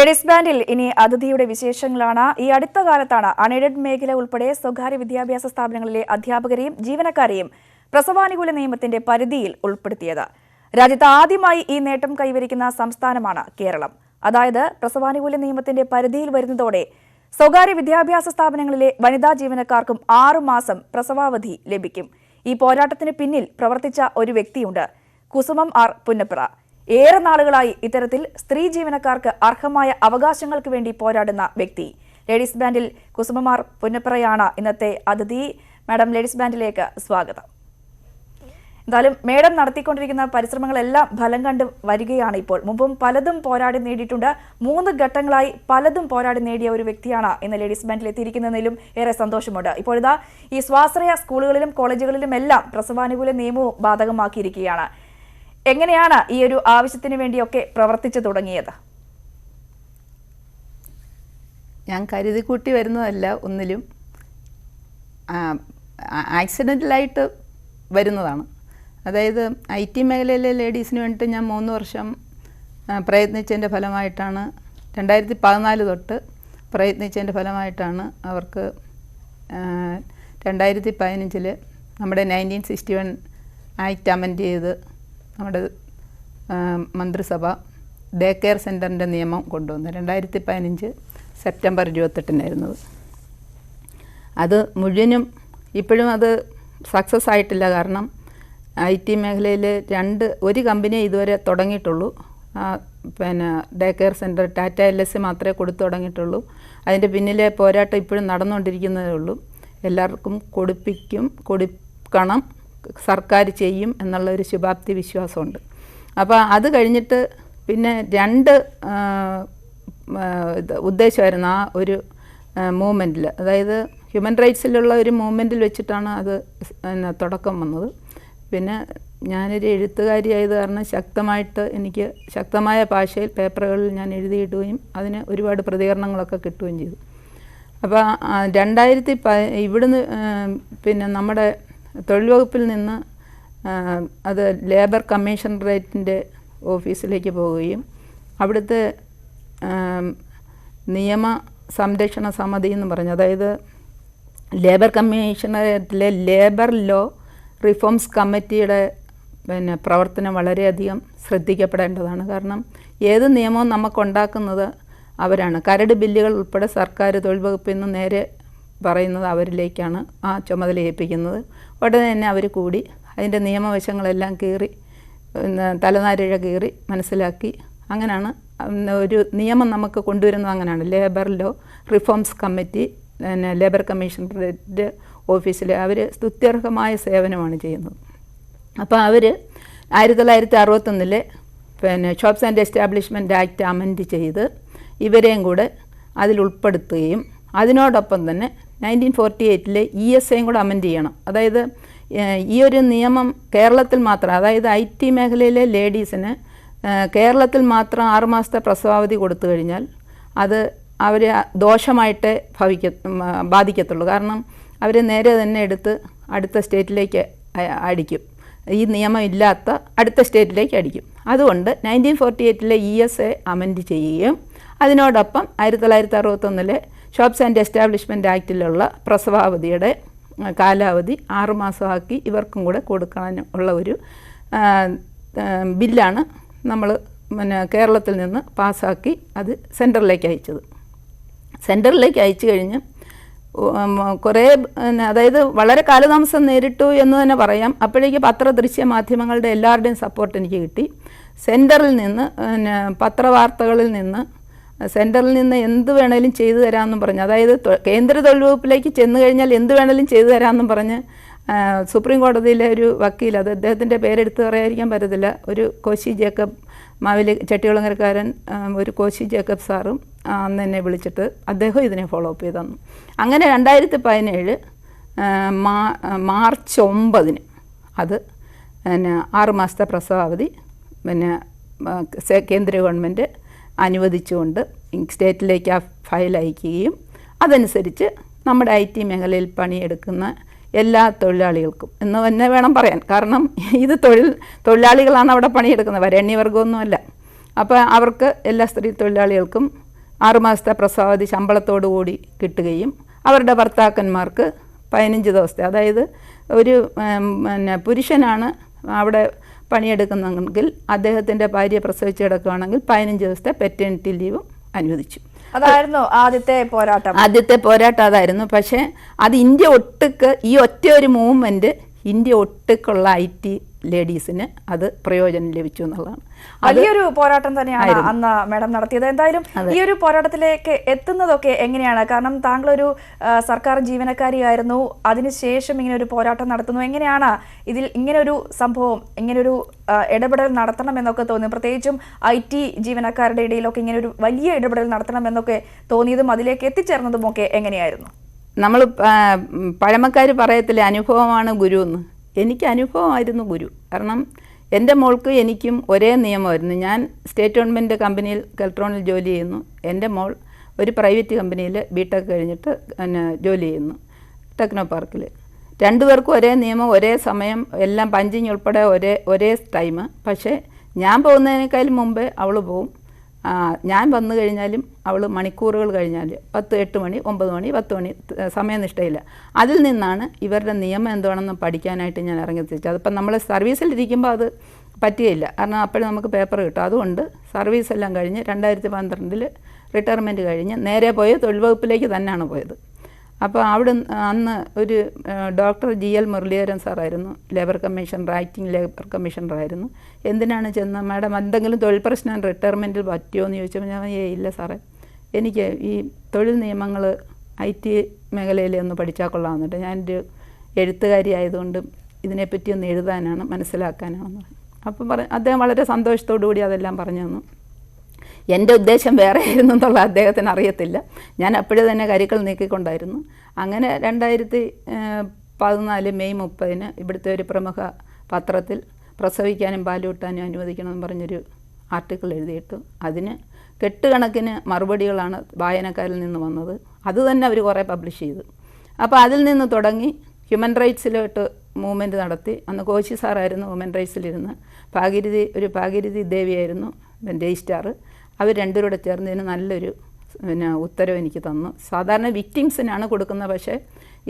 Ladies ബാൻഡിൽ ഇനി അതിഥിയുടെ വിശേഷങ്ങളാണ്. ഈ അടുത്ത കാലത്താണ് അൺഎയ്ഡഡ് മേഖല ഉൾപ്പെടെ സ്വകാര്യ വിദ്യാഭ്യാസ സ്ഥാപനങ്ങളിലെ അധ്യാപകരെയും ജീവനക്കാരെയും പ്രസവാനുകൂല നിയമത്തിന്റെ പരിധിയിൽ ഉൾപ്പെടുത്തിയത്. രാജ്യത്ത് ആദ്യമായി ഈ നേട്ടം കൈവരിക്കുന്ന സംസ്ഥാനമാണ് കേരളം. അതായത് പ്രസവാനുകൂല നിയമത്തിന്റെ പരിധിയിൽ വരുന്നതോടെ സ്വകാര്യ വിദ്യാഭ്യാസ സ്ഥാപനങ്ങളിലെ വനിതാ ജീവനക്കാർക്കും 6 മാസം പ്രസവാവധി ലഭിക്കും. ഈ പോരാട്ടത്തിന് പിന്നിൽ പ്രവർത്തിച്ച ഒരു വ്യക്തിയുണ്ട്, കുസുമം ആർ പുന്നപ്ര. ഏറെ നാളുകളായി ഇത്തരത്തിൽ സ്ത്രീ ജീവനക്കാർക്ക് അർഹമായ അവകാശങ്ങൾക്ക് വേണ്ടി പോരാടുന്ന വ്യക്തി. ലേഡീസ് ബാൻഡിൽ കുസുമം ആർ പുന്നപ്രയാണ് ഇന്നത്തെ അതിഥി. മാഡം, ലേഡീസ് ബാൻഡിലേക്ക് സ്വാഗതം. എന്തായാലും മേഡം നടത്തിക്കൊണ്ടിരിക്കുന്ന പരിശ്രമങ്ങളെല്ലാം ഫലം കണ്ട് വരികയാണ്. ഇപ്പോൾ മുമ്പും പലതും പോരാടി നേടിയിട്ടുണ്ട്. 3 ഘട്ടങ്ങളായി പലതും പോരാടി നേടിയ ഒരു വ്യക്തിയാണ് ഇന്ന് ലേഡീസ് ബാൻഡിൽ എത്തിയിരിക്കുന്നതിലും ഏറെ സന്തോഷമുണ്ട്. ഇപ്പോഴിതാ ഈ സ്വാശ്രയ സ്കൂളുകളിലും കോളേജുകളിലും എല്ലാം പ്രസവാനുകൂല നിയമവും ബാധകമാക്കിയിരിക്കുകയാണ്. എങ്ങനെയാണ് ഈ ഒരു ആവശ്യത്തിന് വേണ്ടിയൊക്കെ പ്രവർത്തിച്ചു തുടങ്ങിയത്? ഞാൻ കരുതി കൂട്ടി വരുന്നതല്ല, ഒന്നിലും ആക്സിഡൻ്റലായിട്ട് വരുന്നതാണ്. അതായത് IT മേഖലയിലെ ലേഡീസിന് വേണ്ടിയിട്ട് ഞാൻ 3 വർഷം പ്രയത്നിച്ചതിൻ്റെ ഫലമായിട്ടാണ്, 2014 തൊട്ട് പ്രയത്നിച്ചതിൻ്റെ ഫലമായിട്ടാണ് അവർക്ക് 2015 നമ്മുടെ 1961 ആക്ട് അമെൻഡ് ചെയ്ത് നമ്മുടെ മന്ത്രിസഭ ഡേ കെയർ സെൻറ്ററിൻ്റെ നിയമം കൊണ്ടുവന്നു. 2015 സെപ്റ്റംബർ 28-നായിരുന്നത്. അത് മുഴുവനും ഇപ്പോഴും അത് സക്സസ് ആയിട്ടില്ല. കാരണം IT മേഖലയിൽ ഒരു കമ്പനിയെ ഇതുവരെ തുടങ്ങിയിട്ടുള്ളൂ. പിന്നെ day care centre Tata LS മാത്രമേ കൊടുത്തു തുടങ്ങിയിട്ടുള്ളൂ. അതിൻ്റെ പിന്നിലെ പോരാട്ടം ഇപ്പോഴും നടന്നുകൊണ്ടിരിക്കുന്നതേ ഉള്ളൂ. എല്ലാവർക്കും കൊടുക്കണം, സർക്കാർ ചെയ്യും എന്നുള്ളൊരു ശുഭാപ്തി വിശ്വാസമുണ്ട്. അപ്പോൾ അത് കഴിഞ്ഞിട്ട് പിന്നെ 2 ഉദ്ദേശമായിരുന്നു ആ ഒരു മൂവ്മെൻറ്റിൽ. അതായത് ഹ്യൂമൻ റൈറ്റ്സിലുള്ള ഒരു മൂവ്മെൻറ്റിൽ വെച്ചിട്ടാണ് അത് തുടക്കം വന്നത്. പിന്നെ ഞാനൊരു എഴുത്തുകാരിയായത് കാരണം എനിക്ക് ശക്തമായ ഭാഷയിൽ പേപ്പറുകളിൽ ഞാൻ എഴുതിയിടുകയും അതിന് ഒരുപാട് പ്രതികരണങ്ങളൊക്കെ കിട്ടുകയും ചെയ്തു. അപ്പോൾ 2010 ഇവിടുന്ന് പിന്നെ നമ്മുടെ തൊഴിൽ വകുപ്പിൽ നിന്ന് അത് ലേബർ കമ്മീഷണറേറ്റിൻ്റെ ഓഫീസിലേക്ക് പോവുകയും അവിടുത്തെ നിയമ സംരക്ഷണ സമിതി എന്ന് പറഞ്ഞു, അതായത് ലേബർ കമ്മീഷണറേറ്റിലെ ലേബർ ലോ റിഫോംസ് കമ്മിറ്റിയുടെ പിന്നെ പ്രവർത്തനം വളരെയധികം ശ്രദ്ധിക്കപ്പെടേണ്ടതാണ്. കാരണം ഏത് നിയമവും നമുക്കുണ്ടാക്കുന്നത് അവരാണ്. കരട് ബില്ലുകൾ ഉൾപ്പെടെ സർക്കാർ തൊഴിൽ വകുപ്പിൽ നിന്ന് നേരെ പറയുന്നത് അവരിലേക്കാണ് ആ ചുമതല ഏൽപ്പിക്കുന്നത്. ഉടനെ തന്നെ അവർ കൂടി അതിൻ്റെ നിയമവശങ്ങളെല്ലാം കീറി തലനാരിഴ കീറി മനസ്സിലാക്കി അങ്ങനെയാണ് ഒരു നിയമം നമുക്ക് കൊണ്ടുവരുന്നത്. അങ്ങനെയാണ് ലേബർ ലോ റിഫോംസ് കമ്മിറ്റി, പിന്നെ ലേബർ കമ്മീഷണറേറ്റ് ഓഫീസിൽ അവർ സ്തുത്യർഹമായ സേവനമാണ് ചെയ്യുന്നത്. അപ്പോൾ അവർ 1961 പിന്നെ shops and establishment act amend ചെയ്ത് ഇവരെയും കൂടെ അതിൽ ഉൾപ്പെടുത്തുകയും അതിനോടൊപ്പം തന്നെ 1948 ESAയും കൂടെ അമെൻഡ് ചെയ്യണം. അതായത് ഈ ഒരു നിയമം കേരളത്തിൽ മാത്രം, അതായത് IT മേഖലയിലെ ലേഡീസിന് കേരളത്തിൽ മാത്രം 6 മാസത്തെ പ്രസവാവധി കൊടുത്തു കഴിഞ്ഞാൽ അത് അവർ ദോഷമായിട്ടേ ബാധിക്കത്തുള്ളൂ. കാരണം അവർ നേരെ തന്നെ എടുത്ത് അടുത്ത സ്റ്റേറ്റിലേക്ക് അടിക്കും, ഈ നിയമം ഇല്ലാത്ത അടുത്ത സ്റ്റേറ്റിലേക്ക് അടിക്കും. അതുകൊണ്ട് 1948 ESA അമെൻഡ് ചെയ്യുകയും അതിനോടൊപ്പം 1961 ഷോപ്സ് ആൻഡ് എസ്റ്റാബ്ലിഷ്മെൻറ്റ് ആക്റ്റിലുള്ള പ്രസവാവധിയുടെ കാലാവധി 6 മാസമാക്കി ഇവർക്കും കൂടെ കൊടുക്കാനുള്ള ഒരു ബില്ലാണ് നമ്മൾ പിന്നെ കേരളത്തിൽ നിന്ന് പാസ്സാക്കി അത് സെൻറ്ററിലേക്ക് അയച്ചത്. സെൻറ്ററിലേക്ക് അയച്ചു കഴിഞ്ഞ് കുറേ അതായത് വളരെ കാലതാമസം നേരിട്ടു എന്ന് തന്നെ പറയാം. അപ്പോഴേക്ക് ദൃശ്യ മാധ്യമങ്ങളുടെ എല്ലാവരുടെയും സപ്പോർട്ട് എനിക്ക് കിട്ടി. സെൻറ്ററിൽ നിന്ന് പിന്നെ പത്രവാർത്തകളിൽ നിന്ന് സെൻറ്ററിൽ നിന്ന് എന്ത് വേണേലും ചെയ്തു തരാമെന്നും പറഞ്ഞ്, അതായത് കേന്ദ്ര തൊഴിൽ വകുപ്പിലേക്ക് ചെന്ന് കഴിഞ്ഞാൽ എന്ത് വേണേലും ചെയ്തു തരാമെന്നും പറഞ്ഞ് സുപ്രീം കോടതിയിലെ ഒരു വക്കീൽ, അത് അദ്ദേഹത്തിൻ്റെ പേരെടുത്ത് പറയാതിരിക്കാൻ പറ്റത്തില്ല, ഒരു കോശി ജേക്കബ്, മാവേലി ചട്ടികുളങ്ങരക്കാരൻ, ഒരു കോശി ജേക്കബ് സാറും അന്ന് എന്നെ വിളിച്ചിട്ട് അദ്ദേഹം ഇതിനെ ഫോളോ അപ്പ് ചെയ്ത് തന്നു. അങ്ങനെ 2017 മാർച്ച് 9 അത് പിന്നെ 6 മാസത്തെ പ്രസവാവധി പിന്നെ കേന്ദ്ര ഗവൺമെൻറ് അനുവദിച്ചുകൊണ്ട് സ്റ്റേറ്റിലേക്ക് ആ ഫയൽ അയക്കുകയും അതനുസരിച്ച് നമ്മുടെ IT മേഖലയിൽ പണിയെടുക്കുന്ന എല്ലാ തൊഴിലാളികൾക്കും എന്ന് തന്നെ വേണം പറയാൻ. കാരണം ഇത് തൊഴിലാളികളാണ് അവിടെ പണിയെടുക്കുന്നത്, വരേണ്യവർഗമൊന്നുമല്ല. അപ്പോൾ അവർക്ക് എല്ലാ സ്ത്രീ തൊഴിലാളികൾക്കും 6 മാസത്തെ പ്രസവാവധി ശമ്പളത്തോടു കൂടി കിട്ടുകയും അവരുടെ ഭർത്താക്കന്മാർക്ക് 15 ദിവസത്തെ, അതായത് ഒരു പുരുഷനാണ് അവിടെ പണിയെടുക്കുന്നെങ്കിൽ അദ്ദേഹത്തിൻ്റെ ഭാര്യ പ്രസവിച്ച് കിടക്കുകയാണെങ്കിൽ 15 ദിവസത്തെ പെറ്റേണിറ്റി ലീവും അനുവദിച്ചു. അതായിരുന്നു ആദ്യത്തെ പോരാട്ടം അതായിരുന്നു. പക്ഷേ അത് ഇന്ത്യ ഒട്ടുക്ക്, ഈ ഒറ്റ ഒരു മൂവ്മെൻറ്റ് ഇന്ത്യ ഒട്ടുക്കുള്ള IT ലേഡീസിന് അത് പ്രയോജനം ലഭിച്ചു എന്നുള്ളതാണ്. വലിയൊരു പോരാട്ടം തന്നെയാണ് അന്ന് മാഡം നടത്തിയത്. എന്തായാലും ഈ ഒരു പോരാട്ടത്തിലേക്ക് എത്തുന്നതൊക്കെ എങ്ങനെയാണ്? കാരണം താങ്കളൊരു സർക്കാർ ജീവനക്കാരിയായിരുന്നു, അതിനുശേഷം ഇങ്ങനെ ഒരു പോരാട്ടം നടത്തുന്നു. എങ്ങനെയാണ് ഇതിൽ ഇങ്ങനൊരു സംഭവം, ഇങ്ങനൊരു ഇടപെടൽ നടത്തണം എന്നൊക്കെ തോന്നി? പ്രത്യേകിച്ചും IT ജീവനക്കാരുടെ ഇടയിലൊക്കെ ഇങ്ങനെ ഒരു വലിയ ഇടപെടൽ നടത്തണം എന്നൊക്കെ തോന്നിയതും അതിലേക്ക് എത്തിച്ചേർന്നതും ഒക്കെ എങ്ങനെയായിരുന്നു? നമ്മൾ പഴമക്കാർ പറയത്തില്ലേ അനുഭവമാണ് ഗുരു എന്ന്. എനിക്ക് അനുഭവമായിരുന്നു ഗുരു. കാരണം എൻ്റെ മോൾക്ക് എനിക്കും ഒരേ നിയമമായിരുന്നു. ഞാൻ സ്റ്റേറ്റ് ഗവൺമെൻറ് കമ്പനിയിൽ കെൽട്രോണിൽ ജോലി ചെയ്യുന്നു. എൻ്റെ മോൾ ഒരു പ്രൈവറ്റ് കമ്പനിയിൽ BTech കഴിഞ്ഞിട്ട് ജോലി ചെയ്യുന്നു ടെക്നോ പാർക്കിൽ. രണ്ടുപേർക്കും ഒരേ നിയമം, ഒരേ സമയം, എല്ലാം പഞ്ചിങ് ഉൾപ്പെടെ ഒരേ ടൈം. പക്ഷേ ഞാൻ പോകുന്നതിനേക്കാളും മുമ്പേ അവൾ പോവും. ഞാൻ വന്നു കഴിഞ്ഞാലും അവൾ മണിക്കൂറുകൾ കഴിഞ്ഞാൽ 10, 8 മണി, 9 മണി, 10 മണി സമയനിഷ്ഠയില്ല. അതിൽ നിന്നാണ് ഇവരുടെ നിയമം എന്താണെന്ന് പഠിക്കാനായിട്ട് ഞാൻ ഇറങ്ങിത്തിരിച്ചത്. അതിപ്പം നമ്മൾ സർവീസിലിരിക്കുമ്പോൾ അത് പറ്റുകയില്ല, കാരണം അപ്പോഴും നമുക്ക് പേപ്പർ കിട്ടും. അതുകൊണ്ട് സർവീസെല്ലാം കഴിഞ്ഞ് 2012 റിട്ടയർമെൻറ്റ് കഴിഞ്ഞ് നേരെ പോയി തൊഴിൽ വകുപ്പിലേക്ക് തന്നെയാണ് പോയത്. അപ്പോൾ അവിടെ അന്ന് ഒരു ഡോക്ടർ GL മുരളീധരൻ സാറായിരുന്നു ലേബർ കമ്മീഷണർ, ആക്ടിംഗ് ലേബർ കമ്മീഷണറായിരുന്നു. എന്തിനാണ് ചെന്ന് മാഡം എന്തെങ്കിലും തൊഴിൽ പ്രശ്നം റിട്ടയർമെൻറ്റിൽ പറ്റുമോ എന്ന് ചോദിച്ചപ്പോൾ ഞാൻ ഇല്ല സാറേ, എനിക്ക് ഈ തൊഴിൽ നിയമങ്ങൾ IT മേഖലയിൽ ഒന്ന് പഠിച്ചാൽ കൊള്ളാമെന്നിട്ട്, ഞാനൊരു എഴുത്തുകാരി ആയതുകൊണ്ട് ഇതിനെപ്പറ്റി ഒന്ന് എഴുതാനാണ്, മനസ്സിലാക്കാനാണെന്ന്. അപ്പോൾ അദ്ദേഹം വളരെ സന്തോഷത്തോടു കൂടി അതെല്ലാം പറഞ്ഞു തന്നു. എൻ്റെ ഉദ്ദേശം വേറെ ആയിരുന്നു എന്നുള്ള അദ്ദേഹത്തിന് അറിയത്തില്ല. ഞാൻ അപ്പോഴേ തന്നെ കരുക്കൾ നീക്കിക്കൊണ്ടായിരുന്നു. അങ്ങനെ 2014 മെയ് 30 ഇവിടുത്തെ ഒരു പ്രമുഖ പത്രത്തിൽ പ്രസവിക്കാനും പാലൂട്ടാനും അനുവദിക്കണമെന്ന് പറഞ്ഞൊരു ആർട്ടിക്കിൾ എഴുതിയിട്ടു. അതിന് കെട്ടുകണക്കിന് മറുപടികളാണ് വായനക്കാരിൽ നിന്ന് വന്നത്. അത് തന്നെ അവർ കുറേ പബ്ലിഷ് ചെയ്തു. അപ്പോൾ അതിൽ നിന്ന് തുടങ്ങി ഹ്യൂമൻ റൈറ്റ്സിലോട്ട് മൂവ്മെൻറ്റ് നടത്തി. അന്ന് കോശി സാറായിരുന്നു ഹ്യൂമൻ റൈറ്റ്സിലിരുന്ന്. ഭാഗീരഥി ദേവിയായിരുന്നു രജിസ്ട്രാർ. അവർ രണ്ടുപേരുടെ ചേർന്നതിന് നല്ലൊരു ഉത്തരവ് എനിക്ക് തന്നു. സാധാരണ വിക്ടിംസിനാണ് കൊടുക്കുന്നത്, പക്ഷേ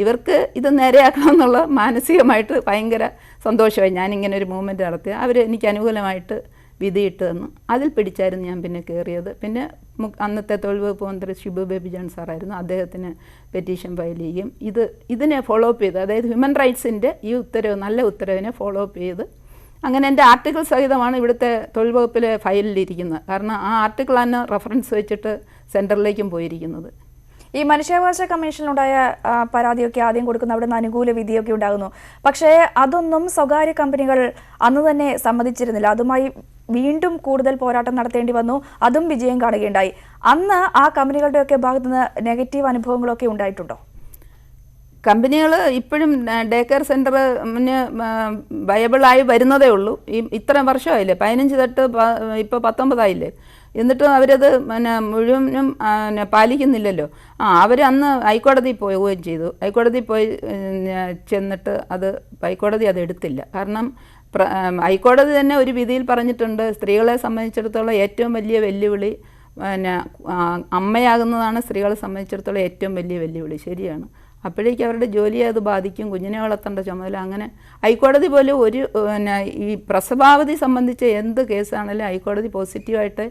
ഇവർക്ക് ഇത് നേരെയാക്കണമെന്നുള്ള മാനസികമായിട്ട് ഭയങ്കര സന്തോഷമായി. ഞാനിങ്ങനെ ഒരു മൂവ്മെൻറ്റ് നടത്തി. അവർ എനിക്ക് അനുകൂലമായിട്ട് വിധിയിട്ട് തന്നു. അതിൽ പിടിച്ചായിരുന്നു ഞാൻ പിന്നെ കയറിയത്. പിന്നെ അന്നത്തെ തൊഴിൽ വകുപ്പ് മന്ത്രി ഷിബു ബേബി ജോൺ സാറായിരുന്നു. അദ്ദേഹത്തിന് പെറ്റീഷൻ ഫയൽ ചെയ്യും. ഇതിനെ ഫോളോ അപ്പ് ചെയ്ത്, അതായത് ഹ്യൂമൻ റൈറ്റ്സിൻ്റെ ഈ ഉത്തരവ്, നല്ല ഉത്തരവിനെ ഫോളോ അപ്പ് ചെയ്ത്, അങ്ങനെ എൻ്റെ ആർട്ടിക്കിൾ സഹിതമാണ് ഇവിടുത്തെ തൊഴിൽ വകുപ്പിലെ ഫയലിലിരിക്കുന്നത്. കാരണം ആ ആർട്ടിക്കിൾ തന്നെ റെഫറൻസ് വെച്ചിട്ട് സെൻറ്ററിലേക്കും പോയിരിക്കുന്നത്. ഈ മനുഷ്യാവകാശ കമ്മീഷനിലുണ്ടായ പരാതിയൊക്കെ ആദ്യം കൊടുക്കുന്ന അവിടെ നിന്ന് അനുകൂല വിധിയൊക്കെ ഉണ്ടാകുന്നു. പക്ഷേ അതൊന്നും സ്വകാര്യ കമ്പനികൾ അന്ന് തന്നെ സമ്മതിച്ചിരുന്നില്ല. അതുമായി വീണ്ടും കൂടുതൽ പോരാട്ടം നടത്തേണ്ടി വന്നു. അതും വിജയം കാണുകയുണ്ടായി. അന്ന് ആ കമ്പനികളുടെയൊക്കെ ഭാഗത്തുനിന്ന് നെഗറ്റീവ് അനുഭവങ്ങളൊക്കെ ഉണ്ടായിട്ടുണ്ടോ? കമ്പനികൾ ഇപ്പോഴും ഡേ കെയർ സെൻറ്ററിന് വയബിളായി വരുന്നതേ ഉള്ളൂ. ഇത്ര വർഷമായില്ലേ, 15 തൊട്ട് ഇപ്പോൾ 19 ആയില്ലേ. എന്നിട്ടും അവരത് മുഴുവനും പാലിക്കുന്നില്ലല്ലോ. അവർ അന്ന് ഹൈക്കോടതിയിൽ പോവുകയും ചെയ്തു. ഹൈക്കോടതിയിൽ പോയി ചെന്നിട്ട് ഹൈക്കോടതി അത് എടുത്തില്ല. കാരണം ഹൈക്കോടതി തന്നെ ഒരു വിധിയിൽ പറഞ്ഞിട്ടുണ്ട്, സ്ത്രീകളെ സംബന്ധിച്ചിടത്തോളം ഏറ്റവും വലിയ വെല്ലുവിളി അമ്മയാകുന്നതാണ് സ്ത്രീകളെ സംബന്ധിച്ചിടത്തോളം ഏറ്റവും വലിയ വെല്ലുവിളി. ശരിയാണ്. അപ്പോഴേക്കും അവരുടെ ജോലിയെ അത് ബാധിക്കും, കുഞ്ഞിനെ വളർത്തേണ്ട ചുമതല. അങ്ങനെ ഹൈക്കോടതി പോലും ഈ പ്രസവാവധി സംബന്ധിച്ച എന്ത് കേസാണെങ്കിലും ഹൈക്കോടതി പോസിറ്റീവായിട്ട്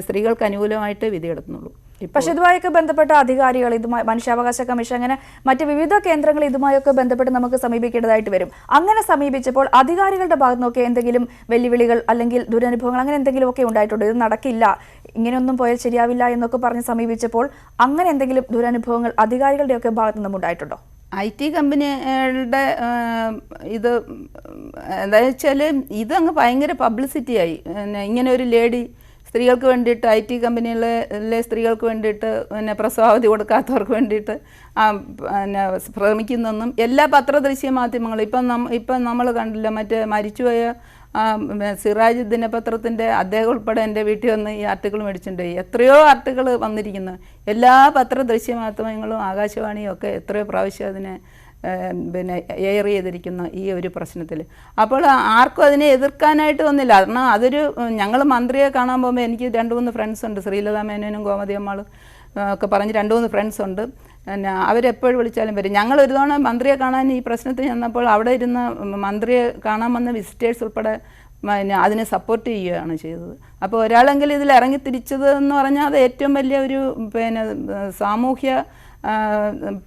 സ്ത്രീകൾക്ക് അനുകൂലമായിട്ട് വിധിയെടുക്കുന്നുള്ളൂ. പക്ഷേ ഇതുമായൊക്കെ ബന്ധപ്പെട്ട അധികാരികൾ, ഇതുമായി മനുഷ്യാവകാശ കമ്മീഷൻ, അങ്ങനെ മറ്റ് വിവിധ കേന്ദ്രങ്ങൾ ഇതുമായൊക്കെ ബന്ധപ്പെട്ട് നമുക്ക് സമീപിക്കേണ്ടതായിട്ട് വരും. അങ്ങനെ സമീപിച്ചപ്പോൾ അധികാരികളുടെ ഭാഗത്തു നിന്നൊക്കെ എന്തെങ്കിലും വെല്ലുവിളികൾ അല്ലെങ്കിൽ ദുരനുഭവങ്ങൾ അങ്ങനെ എന്തെങ്കിലുമൊക്കെ ഉണ്ടായിട്ടുണ്ടോ? ഇത് നടക്കില്ല, ഇങ്ങനെയൊന്നും പോയാൽ ശരിയാവില്ല എന്നൊക്കെ പറഞ്ഞ് സമീപിച്ചപ്പോൾ അങ്ങനെ എന്തെങ്കിലും ദുരനുഭവങ്ങൾ അധികാരികളുടെയൊക്കെ ഭാഗത്തു നിന്നും ഉണ്ടായിട്ടുണ്ടോ? IT കമ്പനികളുടെ ഇത് എന്താ വെച്ചാൽ ഇതങ്ങ് ഭയങ്കര പബ്ലിസിറ്റിയായി. ഇങ്ങനെ ഒരു ലേഡി സ്ത്രീകൾക്ക് വേണ്ടിയിട്ട് IT കമ്പനികളിലെ സ്ത്രീകൾക്ക് വേണ്ടിയിട്ട് പ്രസവാവധി കൊടുക്കാത്തവർക്ക് വേണ്ടിയിട്ട് ശ്രമിക്കുന്നതെന്നും എല്ലാ പത്രദൃശ്യ മാധ്യമങ്ങളും ഇപ്പം നമ്മൾ കണ്ടില്ല, മറ്റേ മരിച്ചുപോയ സിറാജ് ദിനപത്രത്തിൻ്റെ അദ്ദേഹം ഉൾപ്പെടെ എൻ്റെ വീട്ടിൽ വന്ന് ഈ ആർട്ടിക്കിൾ മേടിച്ചിട്ടുണ്ട്. എത്രയോ ആർട്ടിക്കിൾ വന്നിരിക്കുന്നു. എല്ലാ പത്രദൃശ്യ മാധ്യമങ്ങളും ആകാശവാണിയും ഒക്കെ എത്രയോ പ്രാവശ്യം അതിനെ പിന്നെ എയർ ചെയ്തിരിക്കുന്ന ഈ ഒരു പ്രശ്നത്തിൽ. അപ്പോൾ ആർക്കും അതിനെ എതിർക്കാനായിട്ട് വന്നില്ല. കാരണം അതൊരു ഞങ്ങൾ മന്ത്രിയെ കാണാൻ പോകുമ്പോൾ എനിക്ക് 2-3 ഫ്രണ്ട്സ് ഉണ്ട്, ശ്രീലതാ മേനോനും ഗോമതി അമ്മാളും ഒക്കെ പറഞ്ഞ് 2-3 ഫ്രണ്ട്സ് ഉണ്ട്. പിന്നെ അവരെപ്പോഴും വിളിച്ചാലും വരും. ഞങ്ങൾ ഒരു തവണ മന്ത്രിയെ കാണാൻ ഈ പ്രശ്നത്തിൽ ചെന്നപ്പോൾ അവിടെ ഇരുന്ന മന്ത്രിയെ കാണാൻ വന്ന വിസിറ്റേഴ്സ് ഉൾപ്പെടെ പിന്നെ അതിനെ സപ്പോർട്ട് ചെയ്യുകയാണ് ചെയ്തത്. അപ്പോൾ ഒരാളെങ്കിലും ഇതിൽ ഇറങ്ങി തിരിച്ചത് എന്ന് പറഞ്ഞാൽ അത് ഏറ്റവും വലിയ ഒരു പിന്നെ സാമൂഹ്യ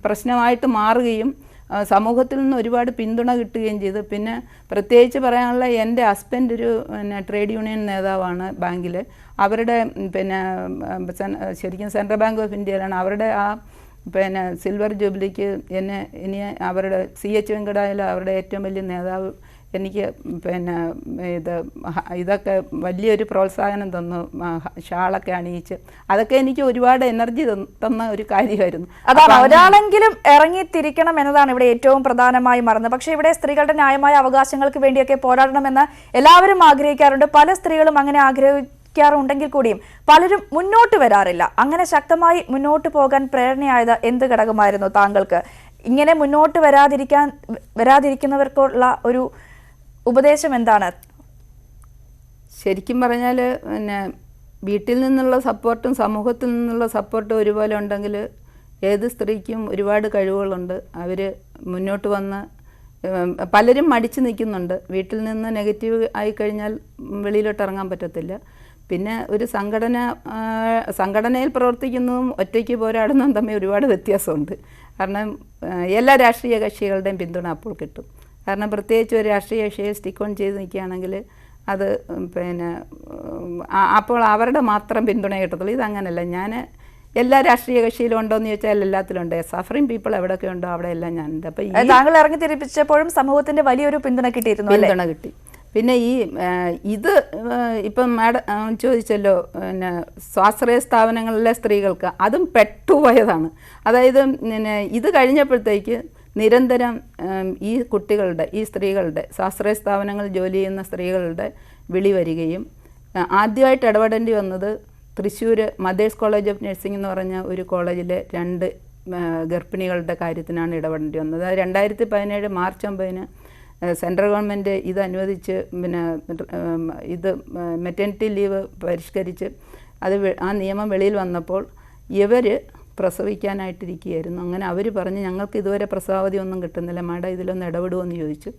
പ്രശ്നമായിട്ട് മാറുകയും സമൂഹത്തിൽ നിന്ന് ഒരുപാട് പിന്തുണ കിട്ടുകയും ചെയ്തു. പിന്നെ പ്രത്യേകിച്ച് പറയാനുള്ള എൻ്റെ ഹസ്ബൻഡ് ഒരു പിന്നെ ട്രേഡ് യൂണിയൻ നേതാവാണ് ബാങ്കിൽ. അവരുടെ പിന്നെ ശരിക്കും സെൻട്രൽ ബാങ്ക് ഓഫ് ഇന്ത്യയിലാണ്. അവരുടെ ആ പിന്നെ സിൽവർ ജൂബിലിക്ക് എന്നെ ഇനി അവരുടെ CH വെങ്കടായാലും അവരുടെ ഏറ്റവും വലിയ നേതാവ് എനിക്ക് പിന്നെ ഇതൊക്കെ വലിയൊരു പ്രോത്സാഹനം തന്നു, ഷാളൊക്കെ അണിയിച്ച്. അതൊക്കെ എനിക്ക് ഒരുപാട് എനർജി തന്ന ഒരു കാര്യമായിരുന്നു. അതാണ് ഒരാളെങ്കിലും ഇറങ്ങിത്തിരിക്കണം എന്നതാണ് ഇവിടെ ഏറ്റവും പ്രധാനമായി മറന്നത്. പക്ഷേ ഇവിടെ സ്ത്രീകളുടെ ന്യായമായ അവകാശങ്ങൾക്ക് വേണ്ടിയൊക്കെ പോരാടണമെന്ന് എല്ലാവരും ആഗ്രഹിക്കാറുണ്ട്. പല സ്ത്രീകളും അങ്ങനെ ആഗ്രഹിക്കാറുണ്ടെങ്കിൽ കൂടിയും പലരും മുന്നോട്ട് വരാറില്ല. അങ്ങനെ ശക്തമായി മുന്നോട്ട് പോകാൻ പ്രേരണയായത് എന്ത് ഘടകമായിരുന്നു താങ്കൾക്ക്? ഇങ്ങനെ മുന്നോട്ട് വരാതിരിക്കുന്നവർക്കുള്ള ഒരു ഉപദേശം എന്താണ്? ശരിക്കും പറഞ്ഞാൽ പിന്നെ വീട്ടിൽ നിന്നുള്ള സപ്പോർട്ടും സമൂഹത്തിൽ നിന്നുള്ള സപ്പോർട്ടും ഒരുപോലെ ഉണ്ടെങ്കിൽ ഏത് സ്ത്രീക്കും ഒരുപാട് കഴിവുകളുണ്ട്. അവർ മുന്നോട്ട് വന്ന് പലരും മടിച്ചു നിൽക്കുന്നുണ്ട്. വീട്ടിൽ നിന്ന് നെഗറ്റീവ് ആയിക്കഴിഞ്ഞാൽ വെളിയിലോട്ട് ഇറങ്ങാൻ പറ്റത്തില്ല. പിന്നെ ഒരു സംഘടനയിൽ പ്രവർത്തിക്കുന്നതും ഒറ്റയ്ക്ക് പോരാടുന്നതും തമ്മിൽ ഒരുപാട് വ്യത്യാസമുണ്ട്. കാരണം എല്ലാ രാഷ്ട്രീയ കക്ഷികളുടെയും പിന്തുണ അപ്പോൾ കിട്ടും. കാരണം പ്രത്യേകിച്ച് ഒരു രാഷ്ട്രീയ കക്ഷിയെ സ്റ്റിക്ക് ഓൺ ചെയ്ത് നിൽക്കുകയാണെങ്കിൽ അത് പിന്നെ അപ്പോൾ അവരുടെ മാത്രം പിന്തുണ കിട്ടത്തുള്ളൂ. ഇതങ്ങനല്ല. ഞാൻ എല്ലാ രാഷ്ട്രീയ കക്ഷിയിലും ഉണ്ടോ എന്ന് ചോദിച്ചാൽ എല്ലാത്തിലും ഉണ്ട്. സഫറിംഗ് പീപ്പിൾ എവിടെയൊക്കെ ഉണ്ടോ അവിടെ എല്ലാം ഞാനുണ്ട്. അപ്പോൾ താങ്കൾ ഇറങ്ങി തിരിപ്പിച്ചപ്പോഴും സമൂഹത്തിന്റെ വലിയൊരു പിന്തുണ കിട്ടി. പിന്നെ ഇത് ഇപ്പം മാഡം ചോദിച്ചല്ലോ, പിന്നെ സ്വാശ്രയ സ്ഥാപനങ്ങളിലെ സ്ത്രീകൾക്ക് അതും പെട്ടുപോയതാണ്. അതായത് പിന്നെ ഇത് കഴിഞ്ഞപ്പോഴത്തേക്ക് നിരന്തരം ഈ സ്ത്രീകളുടെ സ്വാശ്രയ സ്ഥാപനങ്ങളിൽ ജോലി ചെയ്യുന്ന സ്ത്രീകളുടെ വിളി വരികയും ആദ്യമായിട്ട് ഇടപെടേണ്ടി വന്നത് Thrissur mothers college of nursing എന്ന് പറഞ്ഞ ഒരു കോളേജിലെ 2 ഗർഭിണികളുടെ കാര്യത്തിനാണ് ഇടപെടേണ്ടി വന്നത്. അത് 2017 മാർച്ച് 9 സെൻട്രൽ ഗവൺമെൻറ് ഇത് അനുവദിച്ച് പിന്നെ ഇത് മെറ്റേണിറ്റി ലീവ് പരിഷ്കരിച്ച് ആ നിയമം വെളിയിൽ വന്നപ്പോൾ ഇവർ പ്രസവിക്കാനായിട്ടിരിക്കുകയായിരുന്നു. അങ്ങനെ അവർ പറഞ്ഞ് ഞങ്ങൾക്ക് ഇതുവരെ പ്രസവാവധി ഒന്നും കിട്ടുന്നില്ല, മാഡം ഇതിലൊന്ന് ഇടപെടുമെന്ന് ചോദിച്ചു.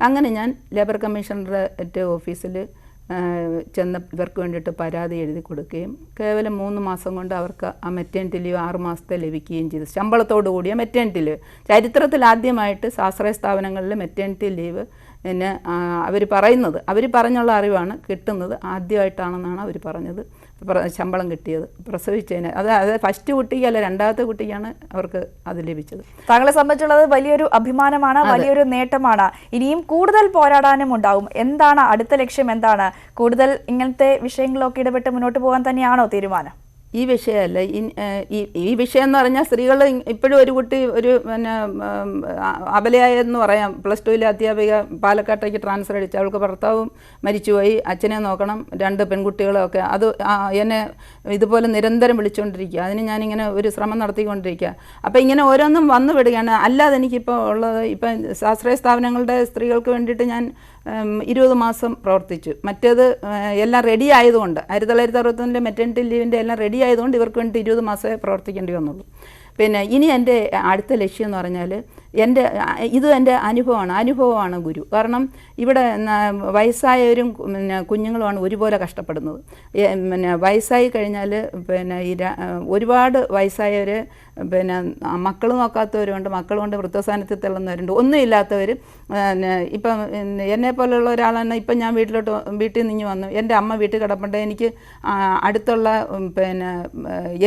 അങ്ങനെ ഞാൻ ലേബർ കമ്മീഷണറുടെ ഓഫീസിൽ ചെന്ന് ഇവർക്ക് വേണ്ടിയിട്ട് പരാതി എഴുതി കൊടുക്കുകയും കേവലം 3 മാസം കൊണ്ട് അവർക്ക് ആ മെറ്റേണിറ്റി ലീവ് 6 മാസത്തെ ലഭിക്കുകയും ചെയ്തു. ശമ്പളത്തോടു കൂടിയ മെറ്റേണിറ്റി ലീവ്. ചരിത്രത്തിൽ ആദ്യമായിട്ട് സ്വാശ്രയ സ്ഥാപനങ്ങളിൽ മെറ്റേണിറ്റി ലീവ് പിന്നെ അവർ പറഞ്ഞുള്ള അറിവാണ് കിട്ടുന്നത് ആദ്യമായിട്ടാണെന്നാണ് അവർ പറഞ്ഞത്. ശമ്പളം കിട്ടിയത് പ്രസവിച്ചതിന്. അത് ഫസ്റ്റ് കുട്ടിക്കല്ല, 2ാമത്തെ കുട്ടിക്കാണ് അവർക്ക് അത് ലഭിച്ചത്. താങ്കളെ സംബന്ധിച്ചുള്ളത് വലിയൊരു അഭിമാനമാണ്, വലിയൊരു നേട്ടമാണ്. ഇനിയും കൂടുതൽ പോരാടാനും ഉണ്ടാവും. എന്താണ് അടുത്ത ലക്ഷ്യം? എന്താണ് കൂടുതൽ ഇങ്ങനത്തെ വിഷയങ്ങളിലൊക്കെ ഇടപെട്ട് മുന്നോട്ട് പോകാൻ തന്നെയാണോ തീരുമാനം? ഈ വിഷയമല്ല, ഈ വിഷയം എന്ന് പറഞ്ഞാൽ സ്ത്രീകൾ ഇപ്പോഴും ഒരു കുട്ടി ഒരു പിന്നെ അബലയായെന്ന് പറയാം. +2 അധ്യാപിക പാലക്കാട്ടേക്ക് ട്രാൻസ്ഫർ അടിച്ചു. അവൾക്ക് ഭർത്താവും മരിച്ചുപോയി, അച്ഛനെ നോക്കണം, 2 പെൺകുട്ടികളൊക്കെ. അത് എന്നെ ഇതുപോലെ നിരന്തരം വിളിച്ചുകൊണ്ടിരിക്കുക. അതിന് ഞാനിങ്ങനെ ഒരു ശ്രമം നടത്തിക്കൊണ്ടിരിക്കുക. അപ്പോൾ ഇങ്ങനെ ഓരോന്നും വന്നു വിടുകയാണ്. അല്ലാതെ എനിക്കിപ്പോൾ ഉള്ളത് ഇപ്പം സ്വാശ്രയ സ്ഥാപനങ്ങളുടെ സ്ത്രീകൾക്ക് വേണ്ടിയിട്ട് ഞാൻ 20 മാസം പ്രവർത്തിച്ചു. മറ്റേത് എല്ലാം റെഡി ആയതുകൊണ്ട് 1969 മെറ്റേണിറ്റി ലീവിൻ്റെ എല്ലാം റെഡി ആയതുകൊണ്ട് ഇവർക്ക് വേണ്ടി 20 മാസമേ പ്രവർത്തിക്കേണ്ടി വന്നുള്ളൂ. പിന്നെ ഇനി എൻ്റെ അടുത്ത ലക്ഷ്യം എന്ന് പറഞ്ഞാൽ എൻ്റെ അനുഭവമാണ് ഗുരു. കാരണം ഇവിടെ വയസ്സായവരും പിന്നെ കുഞ്ഞുങ്ങളുമാണ് ഒരുപോലെ കഷ്ടപ്പെടുന്നത്. പിന്നെ വയസ്സായി കഴിഞ്ഞാൽ പിന്നെ ഒരുപാട് വയസ്സായവർ പിന്നെ മക്കൾ നോക്കാത്തവരുണ്ട്, മക്കളുണ്ട് വൃദ്ധസാന്നിധ്യത്തിൽ തള്ളുന്നവരുണ്ട്, ഒന്നുമില്ലാത്തവർ. ഇപ്പം എന്നെപ്പോലുള്ള ഒരാളാണ്. ഇപ്പം ഞാൻ വീട്ടിൽ നിന്ന് വന്നു, എൻ്റെ അമ്മ വീട്ടിൽ കിടപ്പുണ്ട്, എനിക്ക് അടുത്തുള്ള പിന്നെ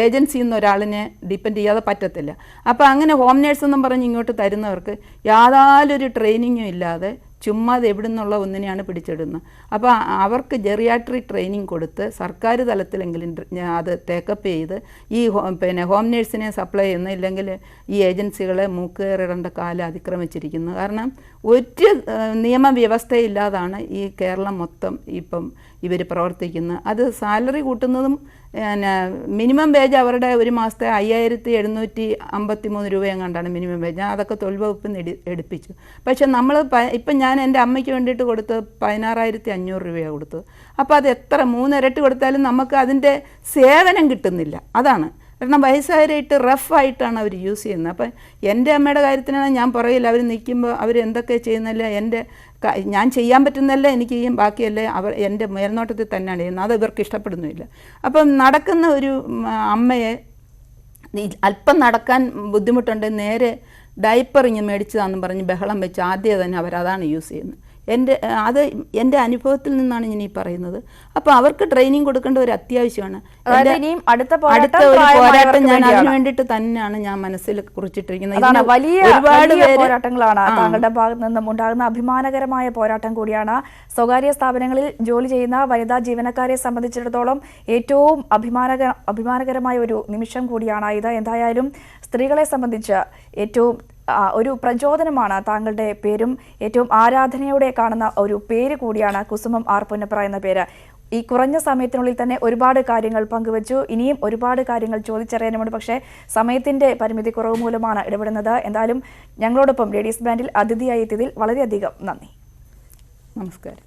ഏജൻസിയിൽ നിന്ന് ഒരാളിനെ ഡിപ്പെൻഡ് ചെയ്യാതെ പറ്റത്തില്ല. അപ്പോൾ അങ്ങനെ ഹോം നേഴ്സ് എന്നും പറഞ്ഞ് ഇങ്ങോട്ട് തരുന്നവർക്ക് യാതൊരു ട്രെയിനിങ്ങും ഇല്ലാതെ ചുമ്മാ എവിടെ നിന്നുള്ള ഒന്നിനെയാണ് പിടിച്ചിടുന്നത്. അപ്പോൾ അവർക്ക് ജെറിയാട്രിക് ട്രെയിനിങ് കൊടുത്ത് സർക്കാർ തലത്തിലെങ്കിലും അത് ടേക്കപ്പ് ചെയ്ത് ഈ പിന്നെ ഹോം നേഴ്സിനെ സപ്ലൈ ചെയ്യുന്ന, ഇല്ലെങ്കിൽ ഈ ഏജൻസികളെ മൂക്കേറിടേണ്ട കാലം അതിക്രമിച്ചിരിക്കുന്നു. കാരണം ഒരു നിയമവ്യവസ്ഥയില്ലാതാണ് ഈ കേരളം മൊത്തം ഇപ്പം ഇവർ പ്രവർത്തിക്കുന്നത്. അത് സാലറി കൂട്ടുന്നതും പിന്നെ മിനിമം വേജ് അവരുടെ ഒരു മാസത്തെ 5753 രൂപയെങ്ങാണ്ടാണ് മിനിമം വേജ്. ഞാൻ അതൊക്കെ തൊഴിൽ വകുപ്പിൽ നിന്ന് എടുപ്പിച്ചു. പക്ഷെ നമ്മൾ ഇപ്പം ഞാൻ എൻ്റെ അമ്മയ്ക്ക് വേണ്ടിയിട്ട് കൊടുത്തത് 16,500 രൂപയാണ് കൊടുത്തത്. അപ്പോൾ അത് എത്ര 3 ഇരട്ടി കൊടുത്താലും നമുക്ക് അതിൻ്റെ സേവനം കിട്ടുന്നില്ല. അതാണ് കാരണം വയസ്സായിട്ട് റഫായിട്ടാണ് അവർ യൂസ് ചെയ്യുന്നത്. അപ്പം എൻ്റെ അമ്മയുടെ കാര്യത്തിനാണ് ഞാൻ പറയില്ല, അവർ നിൽക്കുമ്പോൾ അവർ എന്തൊക്കെ ചെയ്യുന്നില്ല, ഞാൻ ചെയ്യാൻ പറ്റുന്നല്ല എനിക്ക് ചെയ്യും, ബാക്കിയല്ലേ അവർ എൻ്റെ മേൽനോട്ടത്തിൽ തന്നെയാണ് ചെയ്യുന്നത്. അത് ഇവർക്ക് ഇഷ്ടപ്പെടുന്നില്ല. അപ്പം നടക്കുന്ന ഒരു അമ്മയെ അല്പം നടക്കാൻ ബുദ്ധിമുട്ടുണ്ട്, നേരെ ഡയപ്പറിങ് മേടിച്ചതാണെന്ന് പറഞ്ഞ് ബഹളം വെച്ച് ആദ്യം തന്നെ അവരതാണ് യൂസ് ചെയ്യുന്നത്. എൻ്റെ അനുഭവത്തിൽ നിന്നാണ് ഞാൻ ഈ പറയുന്നത്. അപ്പോൾ അവർക്ക് ട്രെയിനിങ് കൊടുക്കേണ്ട ഒരു അത്യാവശ്യമാണ്. അടുത്ത ഒരു പോരാട്ടം ഞാൻ അതിനു വേണ്ടിയിട്ട് തന്നെയാണ് ഞാൻ മനസ്സിൽ കുറിച്ചിട്ടിരിക്കുന്നത്. ഒരുപാട് പോരാട്ടങ്ങളാണ് താങ്കളുടെ ഭാഗത്ത് നിന്നും ഉണ്ടാകുന്ന അഭിമാനകരമായ പോരാട്ടം കൂടിയാണ്. സ്വകാര്യ സ്ഥാപനങ്ങളിൽ ജോലി ചെയ്യുന്ന വനിതാ ജീവനക്കാരെ സംബന്ധിച്ചിടത്തോളം ഏറ്റവും അഭിമാനകരമായ ഒരു നിമിഷം കൂടിയാണ് ഇത്. എന്തായാലും സ്ത്രീകളെ സംബന്ധിച്ച് ഏറ്റവും ഒരു പ്രചോദനമാണ് താങ്കളുടെ പേരും. ഏറ്റവും ആരാധനയോടെ കാണുന്ന ഒരു പേര് കൂടിയാണ് കുസുമം ആർ പുന്നപ്ര എന്ന പേര്. ഈ കുറഞ്ഞ സമയത്തിനുള്ളിൽ തന്നെ ഒരുപാട് കാര്യങ്ങൾ പങ്കുവച്ചു. ഇനിയും ഒരുപാട് കാര്യങ്ങൾ ചോദിച്ചറിയാനുമുണ്ട്. പക്ഷേ സമയത്തിന്റെ പരിമിതി കുറവ് മൂലമാണ് ഇടപെടുന്നത്. എന്തായാലും ഞങ്ങളോടൊപ്പം ലേഡീസ് ബാൻഡിൽ അതിഥിയായി എത്തിയതിൽ വളരെയധികം നന്ദി. നമസ്കാരം.